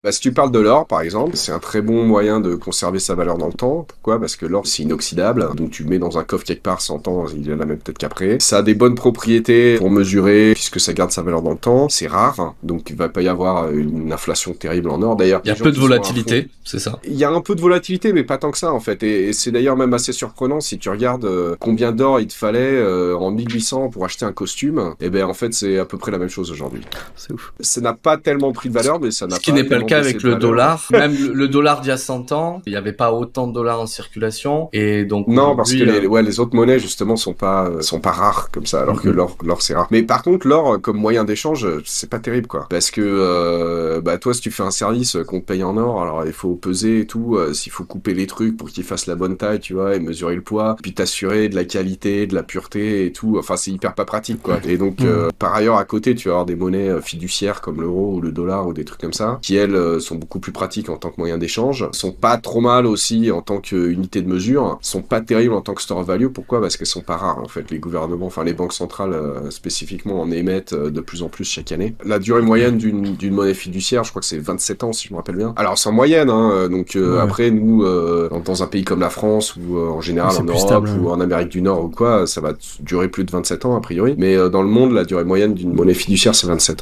Bah, si tu parles de l'or, par exemple, c'est un très bon moyen de conserver sa valeur dans le temps. Pourquoi? Parce que l'or, c'est inoxydable. Donc, tu le mets dans un coffre quelque part 100 ans, il y en a même peut-être qu'après. Ça a des bonnes propriétés pour mesurer, puisque ça garde sa valeur dans le temps. C'est rare. Donc, il va pas y avoir une inflation terrible en or. D'ailleurs, Il y les a gens peu de qui sont à fond. volatilité, c'est ça. Il y a un peu de volatilité, mais pas tant que ça, en fait. Et c'est d'ailleurs même assez surprenant si tu regardes combien d'or il te fallait en 1800 pour acheter un costume. Et ben, en fait, c'est à peu près la même chose aujourd'hui. C'est ouf. Ça n'a pas tellement pris de valeur, mais ça Ce n'a qui pas n'est pas le tellement cas baissé avec de le valeur. dollar. Même le dollar d'il y a 100 ans, il n'y avait pas autant de dollars en circulation. Et donc Non, parce que aujourd'hui, les autres monnaies justement sont pas rares comme ça, alors que mhm. l'or c'est rare. Mais par contre l'or comme moyen d'échange, c'est pas terrible quoi, parce que bah toi si tu fais un service qu'on te paye en or, alors il faut peser et tout, s'il faut couper les trucs pour qu'ils fassent la bonne taille, tu vois, et mesurer le poids, puis t'assurer de la qualité, de la pureté et tout. Enfin c'est hyper pas pratique quoi. Et donc Mhm. par ailleurs à côté tu vas avoir des monnaies fiduciaires comme l'euro ou le dollar ou des trucs comme ça, qui elles sont beaucoup plus pratiques en tant que moyen d'échange, sont pas trop mal aussi en tant qu'unité de mesure, sont pas terribles en tant que store of value. Pourquoi? Parce qu'elles sont pas rares en fait. Les gouvernements, enfin les banques centrales spécifiquement en émettent de plus en plus chaque année. La durée moyenne d'une monnaie fiduciaire, je crois que c'est 27 ans si je me rappelle bien. Alors c'est en moyenne, hein, donc Ouais. après nous, dans un pays comme la France ou en Oui, général en c'est plus stable. Europe ou en Amérique du Nord ou quoi, ça va durer plus de 27 ans a priori. Mais dans le monde, la durée moyenne d'une monnaie fiduciaire c'est 27 ans.